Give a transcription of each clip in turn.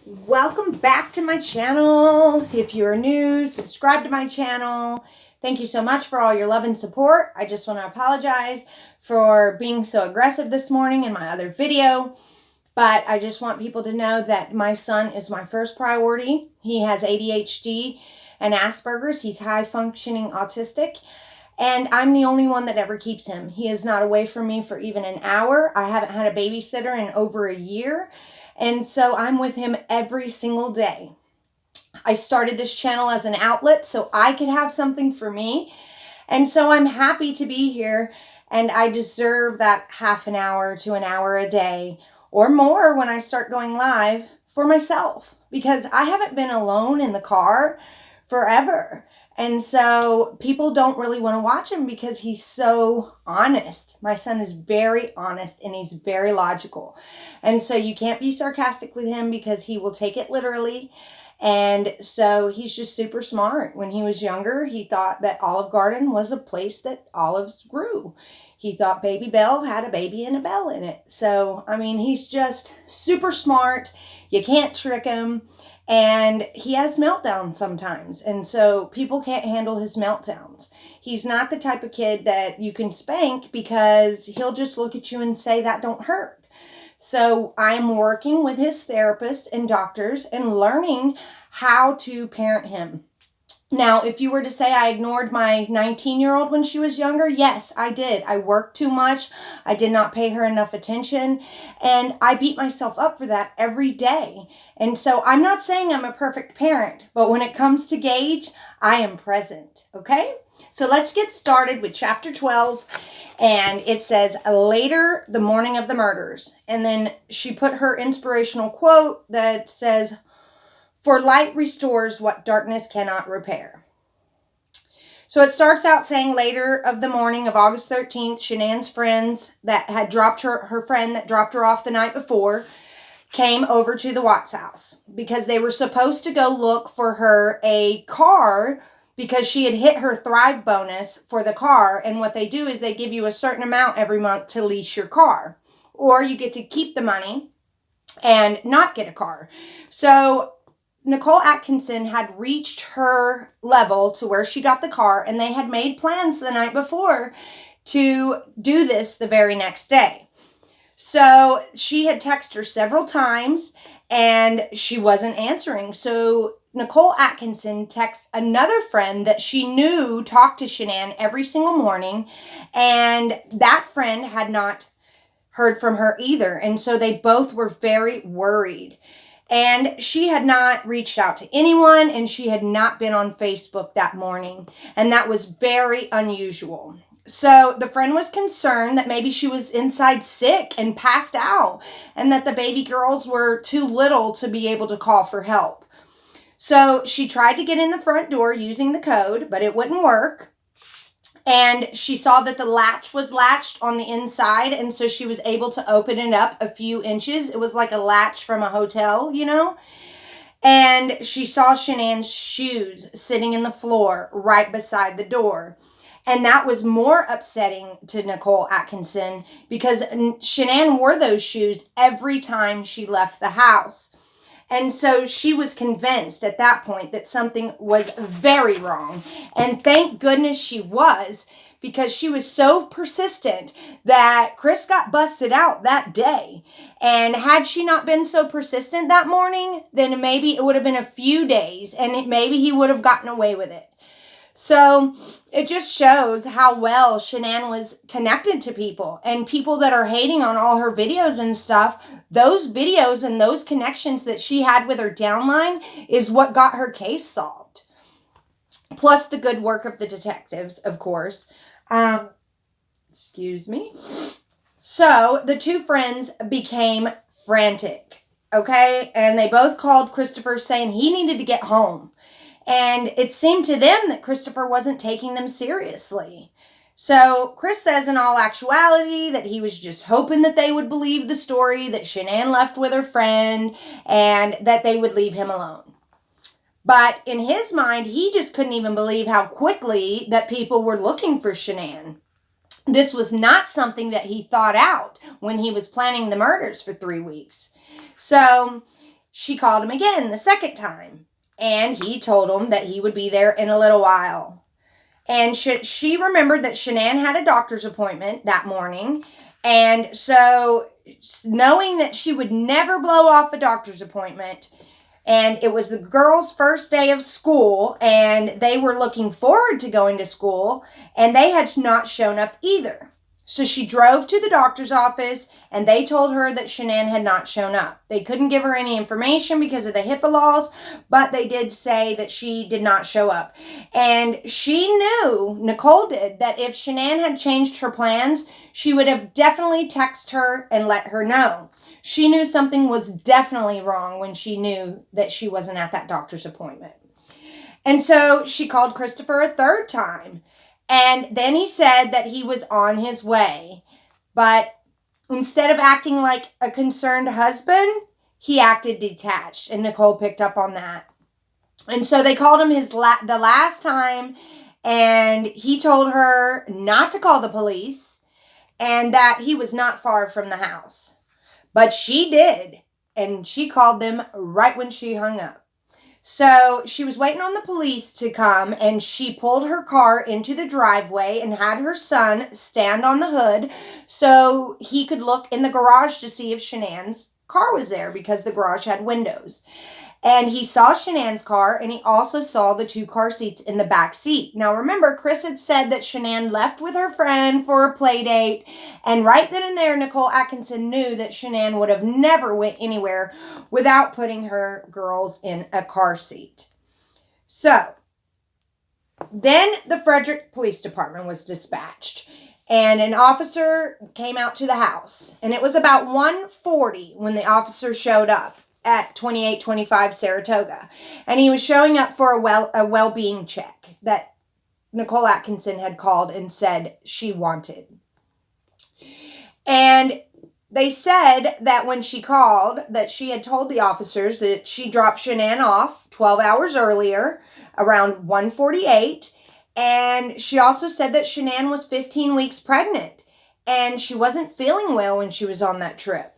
Welcome back to my channel. If you're new, subscribe to my channel. Thank you so much for all your love and support. I just want to apologize for being so aggressive this morning in my other video, but I just want people to know that my son is my first priority. He has ADHD and Asperger's. He's high functioning autistic, and I'm the only one that ever keeps him. He is not away from me for even an hour. I haven't had a babysitter in over a year. And so I'm with him every single day. I started this channel as an outlet so I could have something for me. And so I'm happy to be here, and I deserve that half an hour to an hour a day or more when I start going live for myself, because I haven't been alone in the car forever. And so people don't really want to watch him because he's so honest. My son is very honest and he's very logical. And so you can't be sarcastic with him because he will take it literally. And so he's just super smart. When he was younger, he thought that Olive Garden was a place that olives grew. He thought Baby Bell had a baby and a bell in it. So, I mean, he's just super smart. You can't trick him. And he has meltdowns sometimes. And so people can't handle his meltdowns. He's not the type of kid that you can spank because he'll just look at you and say, that don't hurt. So I'm working with his therapist and doctors and learning how to parent him. Now, if you were to say I ignored my 19-year-old when she was younger, yes, I did. I worked too much. I did not pay her enough attention. And I beat myself up for that every day. And so I'm not saying I'm a perfect parent, but when it comes to Gage, I am present. Okay? So let's get started with chapter 12. And it says, later the morning of the murders. And then she put her inspirational quote that says, for light restores what darkness cannot repair. So it starts out saying, later of the morning of August 13th, Shanann's friends that had dropped her friend that dropped her off the night before, came over to the Watts house because they were supposed to go look for her a car because she had hit her Thrive bonus for the car. And what they do is they give you a certain amount every month to lease your car, or you get to keep the money and not get a car. So Nicole Atkinson had reached her level to where she got the car, and they had made plans the night before to do this the very next day. So she had texted her several times and she wasn't answering. So Nicole Atkinson texts another friend that she knew talked to Shanann every single morning, and that friend had not heard from her either. And so they both were very worried. And she had not reached out to anyone, and she had not been on Facebook that morning. And that was very unusual. So the friend was concerned that maybe she was inside sick and passed out, and that the baby girls were too little to be able to call for help. So she tried to get in the front door using the code, but it wouldn't work. And she saw that the latch was latched on the inside, and so she was able to open it up a few inches. It was like a latch from a hotel, you know? And she saw Shanann's shoes sitting in the floor right beside the door. And that was more upsetting to Nicole Atkinson because Shanann wore those shoes every time she left the house. And so she was convinced at that point that something was very wrong. And thank goodness she was, because she was so persistent that Chris got busted out that day. And had she not been so persistent that morning, then maybe it would have been a few days and maybe he would have gotten away with it. So it just shows how well Shanann was connected to people, and people that are hating on all her videos and stuff. Those videos and those connections that she had with her downline is what got her case solved. Plus the good work of the detectives, of course. Excuse me. So the two friends became frantic, okay? And they both called Christoper saying he needed to get home. And it seemed to them that Christoper wasn't taking them seriously. So Chris says in all actuality that he was just hoping that they would believe the story that Shanann left with her friend and that they would leave him alone. But in his mind, he just couldn't even believe how quickly that people were looking for Shanann. This was not something that he thought out when he was planning the murders for 3 weeks. So she called him again the second time, and he told him that he would be there in a little while. And she remembered that Shanann had a doctor's appointment that morning, and so knowing that she would never blow off a doctor's appointment, and it was the girls' first day of school, and they were looking forward to going to school, and they had not shown up either. So she drove to the doctor's office, and they told her that Shanann had not shown up. They couldn't give her any information because of the HIPAA laws, but they did say that she did not show up. And she knew, Nicole did, that if Shanann had changed her plans, she would have definitely texted her and let her know. She knew something was definitely wrong when she knew that she wasn't at that doctor's appointment. And so she called Christoper a third time. And then he said that he was on his way. But instead of acting like a concerned husband, he acted detached. And Nicole picked up on that. And so they called him the last time. And he told her not to call the police. And that he was not far from the house. But she did. And she called them right when she hung up. So she was waiting on the police to come, and she pulled her car into the driveway and had her son stand on the hood so he could look in the garage to see if Shanann's car was there because the garage had windows. And he saw Shanann's car, and he also saw the 2 car seats in the back seat. Now remember, Chris had said that Shanann left with her friend for a play date, and right then and there, Nicole Atkinson knew that Shanann would have never went anywhere without putting her girls in a car seat. So, then the Frederick Police Department was dispatched, and an officer came out to the house, and it was about 1:40 when the officer showed up at 2825 Saratoga. And he was showing up for a well-being check that Nicole Atkinson had called and said she wanted. And they said that when she called, that she had told the officers that she dropped Shanann off 12 hours earlier, around 1:48. And she also said that Shanann was 15 weeks pregnant, and she wasn't feeling well when she was on that trip.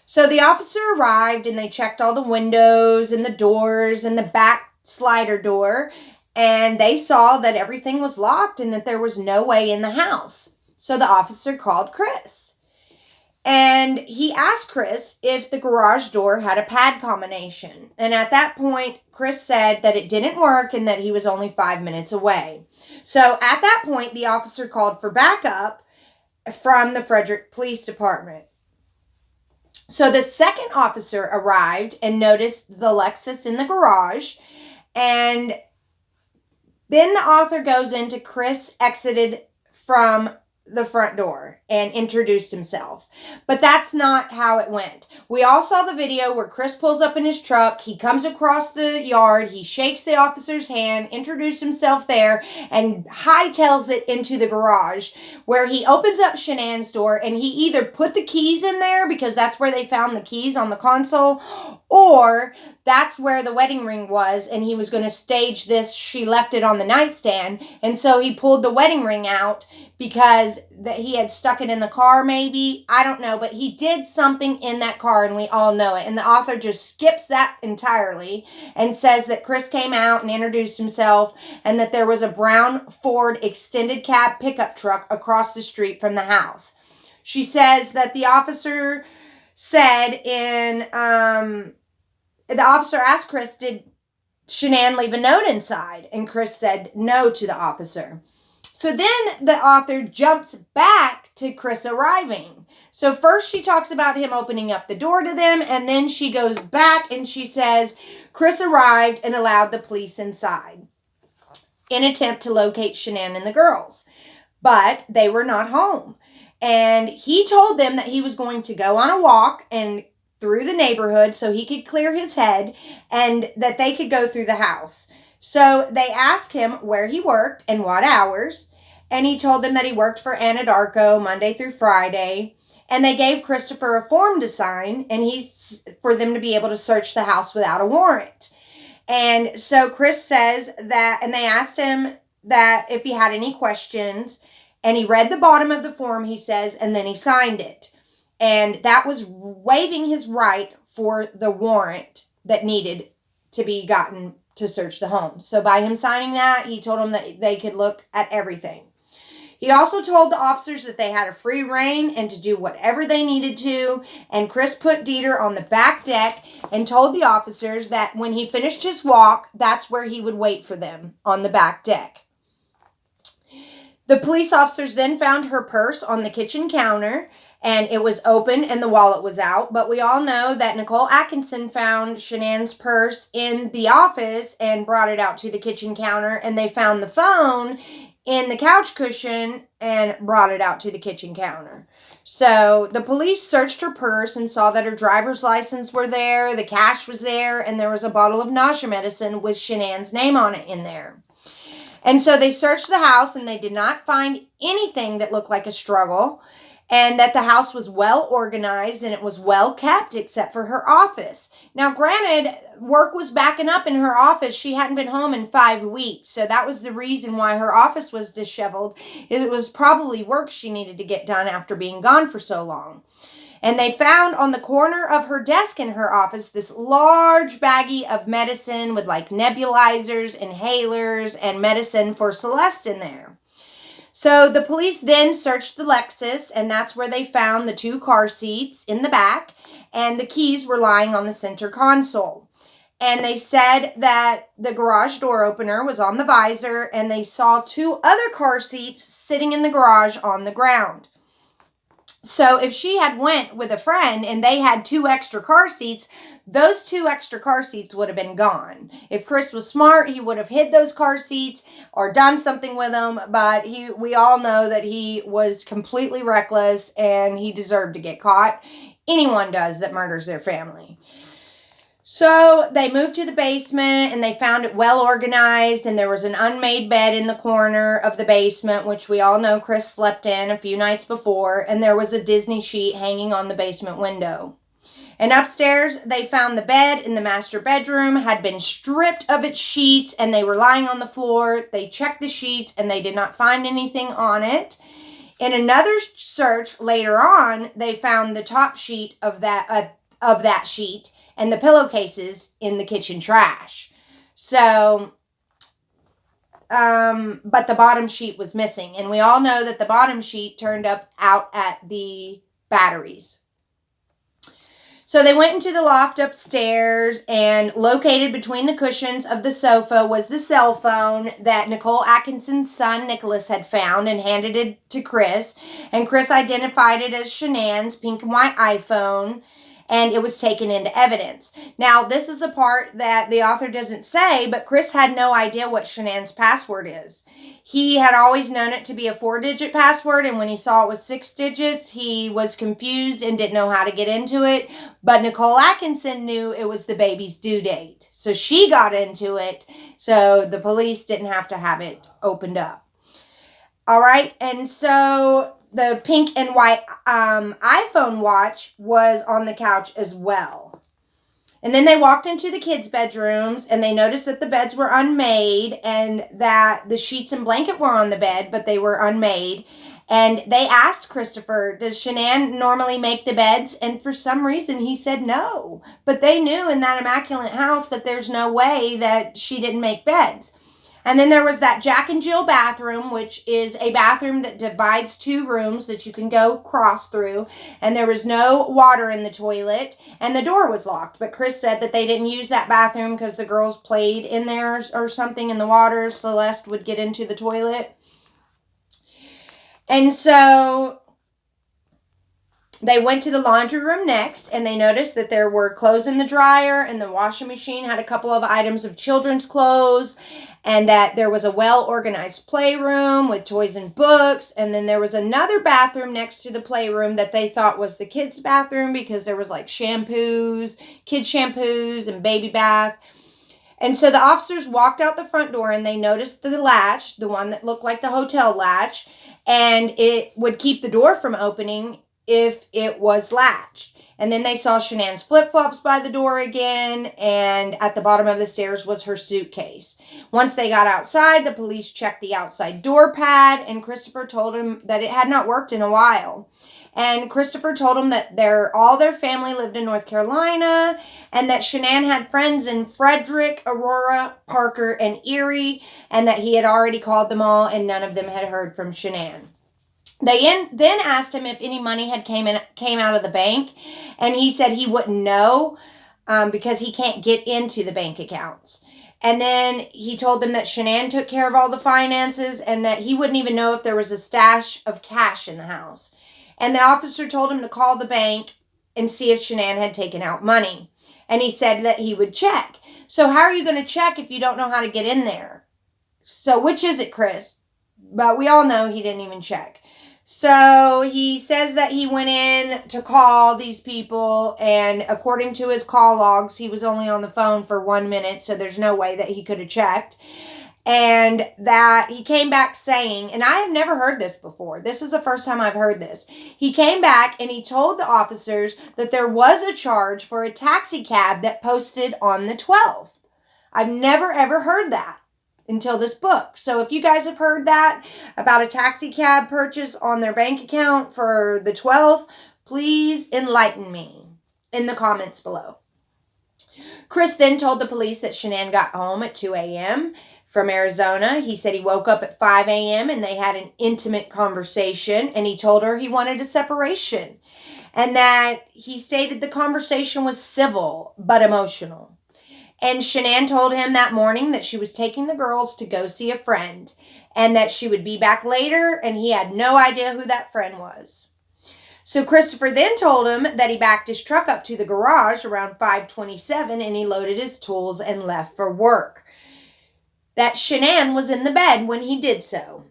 So the officer arrived, and they checked all the windows and the doors and the back slider door, and they saw that everything was locked and that there was no way in the house. So the officer called Chris, and he asked Chris if the garage door had a pad combination. And at that point, Chris said that it didn't work and that he was only 5 minutes away. So at that point, the officer called for backup from the Frederick Police Department. So the second officer arrived and noticed the Lexus in the garage. And then the author goes into Chris exited from the front door and introduced himself. But that's not how it went. We all saw the video where Chris pulls up in his truck. He comes across the yard. He shakes the officer's hand, introduced himself there, and hightails it into the garage where he opens up Shanann's door, and he either put the keys in there because that's where they found the keys on the console, or that's where the wedding ring was, and he was going to stage this. She left it on the nightstand, and so he pulled the wedding ring out because that he had stuck it in the car, maybe. I don't know, but he did something in that car, and we all know it. And the author just skips that entirely and says that Chris came out and introduced himself, and that there was a brown Ford extended cab pickup truck across the street from the house. She says that the officer said the officer asked Chris, did Shanann leave a note inside? And Chris said no to the officer. So then the author jumps back to Chris arriving. So first she talks about him opening up the door to them, and then she goes back and she says Chris arrived and allowed the police inside in an attempt to locate Shanann and the girls. But they were not home. And he told them that he was going to go on a walk and through the neighborhood so he could clear his head and that they could go through the house. So they asked him where he worked and what hours. And he told them that he worked for Anadarko Monday through Friday. And they gave Christoper a form to sign, and for them to be able to search the house without a warrant. And so Chris says that, and they asked him that if he had any questions, and he read the bottom of the form, he says, and then he signed it. And that was waiving his right for the warrant that needed to be gotten to search the home. So by him signing that, he told them that they could look at everything. He also told the officers that they had a free rein and to do whatever they needed to. And Chris put Dieter on the back deck and told the officers that when he finished his walk, that's where he would wait for them, on the back deck. The police officers then found her purse on the kitchen counter, and it was open and the wallet was out. But we all know that Nicole Atkinson found Shanann's purse in the office and brought it out to the kitchen counter, and they found the phone in the couch cushion and brought it out to the kitchen counter. So the police searched her purse and saw that her driver's license were there, the cash was there, and there was a bottle of nausea medicine with Shanann's name on it in there. And so they searched the house and they did not find anything that looked like a struggle, and that the house was well organized and it was well kept except for her office. Now, granted, work was backing up in her office. She hadn't been home in 5 weeks. So that was the reason why her office was disheveled. It was probably work she needed to get done after being gone for so long. And they found on the corner of her desk in her office this large baggie of medicine with like nebulizers, inhalers, and medicine for Celeste in there. So the police then searched the Lexus, and that's where they found the 2 car seats in the back, and the keys were lying on the center console. And they said that the garage door opener was on the visor, and they saw 2 other car seats sitting in the garage on the ground. So if she had went with a friend and they had 2 extra car seats, those 2 extra car seats would have been gone. If Chris was smart, he would have hid those car seats or done something with them. But we all know that he was completely reckless and he deserved to get caught. Anyone does that murders their family. So they moved to the basement and they found it well organized, and there was an unmade bed in the corner of the basement, which we all know Chris slept in a few nights before, and there was a Disney sheet hanging on the basement window. And upstairs, they found the bed in the master bedroom had been stripped of its sheets and they were lying on the floor. They checked the sheets and they did not find anything on it. In another search later on, they found the top sheet of that sheet and the pillowcases in the kitchen trash. So, but the bottom sheet was missing. And we all know that the bottom sheet turned up out at the batteries. So they went into the loft upstairs, and located between the cushions of the sofa was the cell phone that Nicole Atkinson's son, Nicholas, had found and handed it to Chris. And Chris identified it as Shanann's pink and white iPhone, and it was taken into evidence. Now, this is the part that the author doesn't say, but Chris had no idea what Shanann's password is. He had always known it to be a 4-digit password, and when he saw it was 6 digits, he was confused and didn't know how to get into it. But Nicole Atkinson knew it was the baby's due date. So she got into it, so the police didn't have to have it opened up. All right, and so the pink and white iPhone watch was on the couch as well. And then they walked into the kids' bedrooms, and they noticed that the beds were unmade and that the sheets and blanket were on the bed, but they were unmade. And they asked Christoper, does Shanann normally make the beds? And for some reason, he said no. But they knew in that immaculate house that there's no way that she didn't make beds. And then there was that Jack and Jill bathroom, which is a bathroom that divides 2 rooms that you can go cross through. And there was no water in the toilet, and the door was locked. But Chris said that they didn't use that bathroom because the girls played in there or something in the water. Celeste would get into the toilet. And so they went to the laundry room next, and they noticed that there were clothes in the dryer, and the washing machine had a couple of items of children's clothes, and that there was a well-organized playroom with toys and books. And then there was another bathroom next to the playroom that they thought was the kids' bathroom because there was like shampoos, kids' shampoos, and baby bath. And so the officers walked out the front door, and they noticed the latch, the one that looked like the hotel latch, and it would keep the door from opening if it was latched. And then they saw Shanann's flip-flops by the door again, and at the bottom of the stairs was her suitcase. Once they got outside, the police checked the outside door pad, and Christoper told him that it had not worked in a while. And Christoper told him that all their family lived in North Carolina, and that Shanann had friends in Frederick, Aurora, Parker, and Erie, and that he had already called them all, and none of them had heard from Shanann. They then asked him if any money had came out of the bank, and he said he wouldn't know because he can't get into the bank accounts. And then he told them that Shanann took care of all the finances and that he wouldn't even know if there was a stash of cash in the house. And the officer told him to call the bank and see if Shanann had taken out money. And he said that he would check. So how are you going to check if you don't know how to get in there? So which is it, Chris? But we all know he didn't even check. So he says that he went in to call these people, and according to his call logs, he was only on the phone for 1 minute, so there's no way that he could have checked. And that he came back saying, and I have never heard this before. This is the first time I've heard this. He came back and he told the officers that there was a charge for a taxi cab that posted on the 12th. I've never ever heard that until this book. So if you guys have heard that about a taxi cab purchase on their bank account for the 12th, please enlighten me in the comments below. Chris then told the police that Shanann got home at 2 a.m. from Arizona. He said he woke up at 5 a.m. and they had an intimate conversation, and he told her he wanted a separation, and that he stated the conversation was civil but emotional. And Shanann told him that morning that she was taking the girls to go see a friend and that she would be back later, and he had no idea who that friend was. So Christoper then told him that he backed his truck up to the garage around 5:27 and he loaded his tools and left for work. That Shanann was in the bed when he did so.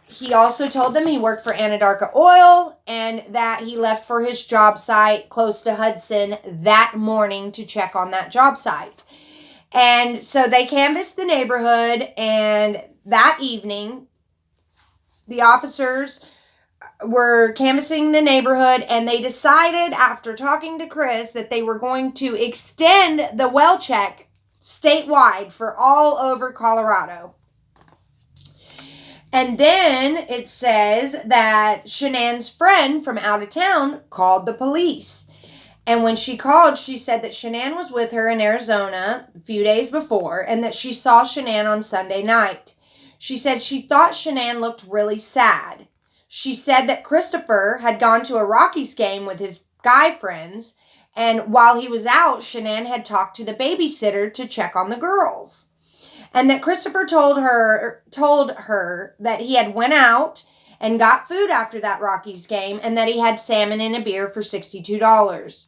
He also told them he worked for Anadarko Oil and that he left for his job site close to Hudson that morning to check on that job site. And so they canvassed the neighborhood, and that evening, the officers were canvassing the neighborhood, and they decided after talking to Chris that they were going to extend the well check statewide for all over Colorado. And then it says that Shanann's friend from out of town called the police. And when she called, she said that Shanann was with her in Arizona a few days before and that she saw Shanann on Sunday night. She said she thought Shanann looked really sad. She said that Christoper had gone to a Rockies game with his guy friends, and while he was out, Shanann had talked to the babysitter to check on the girls. And that Christoper told her that he had went out and got food after that Rockies game and that he had salmon and a beer for $62.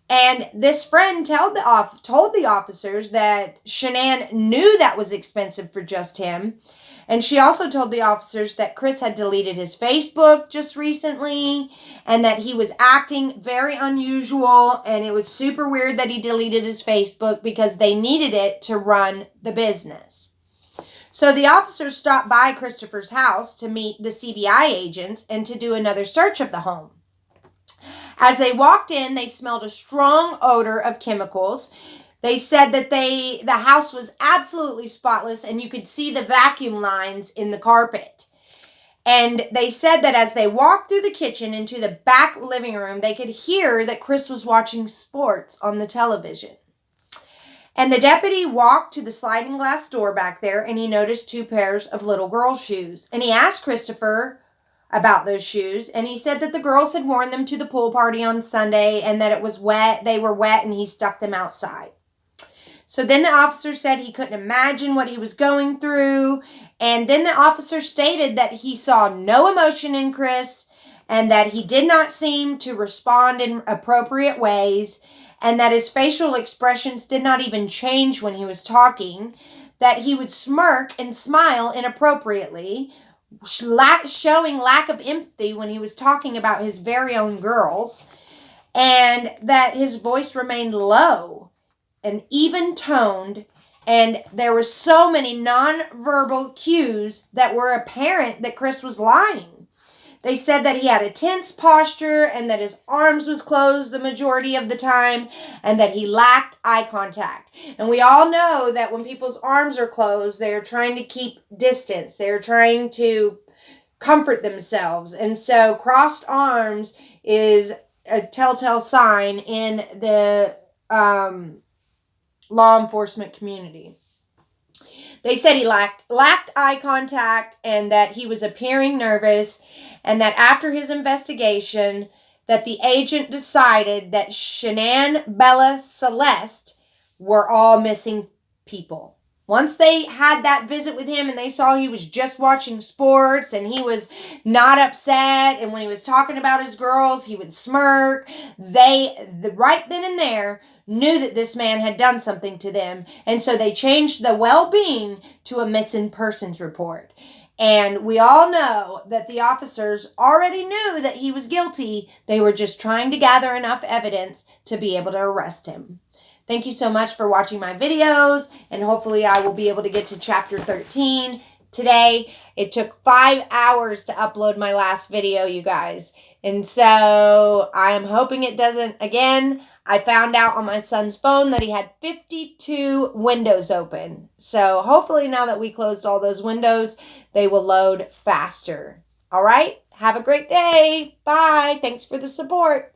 And this friend told the officers that Shanann knew that was expensive for just him. And she also told the officers that Chris had deleted his Facebook just recently and that he was acting very unusual, and it was super weird that he deleted his Facebook because they needed it to run the business. So the officers stopped by Christoper's house to meet the CBI agents and to do another search of the home. As they walked in, they smelled a strong odor of chemicals. They said that the house was absolutely spotless and you could see the vacuum lines in the carpet. And they said that as they walked through the kitchen into the back living room, they could hear that Chris was watching sports on the television. And the deputy walked to the sliding glass door back there, and he noticed 2 pairs of little girl shoes. And he asked Christoper about those shoes, and he said that the girls had worn them to the pool party on Sunday and that it was wet. They were wet, and he stuck them outside. So then the officer said he couldn't imagine what he was going through. And then the officer stated that he saw no emotion in Chris and that he did not seem to respond in appropriate ways, and that his facial expressions did not even change when he was talking, that he would smirk and smile inappropriately, showing lack of empathy when he was talking about his very own girls, and that his voice remained low and even-toned, and there were so many nonverbal cues that were apparent that Chris was lying. They said that he had a tense posture and that his arms was closed the majority of the time and that he lacked eye contact. And we all know that when people's arms are closed, they're trying to keep distance. They're trying to comfort themselves. And so crossed arms is a telltale sign in the law enforcement community. They said he lacked eye contact and that he was appearing nervous, and that after his investigation that the agent decided that Shanann, Bella, Celeste were all missing people. Once they had that visit with him and they saw he was just watching sports and he was not upset, and when he was talking about his girls, he would smirk, right then and there knew that this man had done something to them. And so they changed the well-being to a missing persons report. And we all know that the officers already knew that he was guilty. They were just trying to gather enough evidence to be able to arrest him. Thank you so much for watching my videos, and hopefully I will be able to get to chapter 13 today. It took 5 hours to upload my last video, you guys. And so I am hoping it doesn't again. I found out on my son's phone that he had 52 windows open. So hopefully now that we closed all those windows, they will load faster. All right? Have a great day. Bye. Thanks for the support.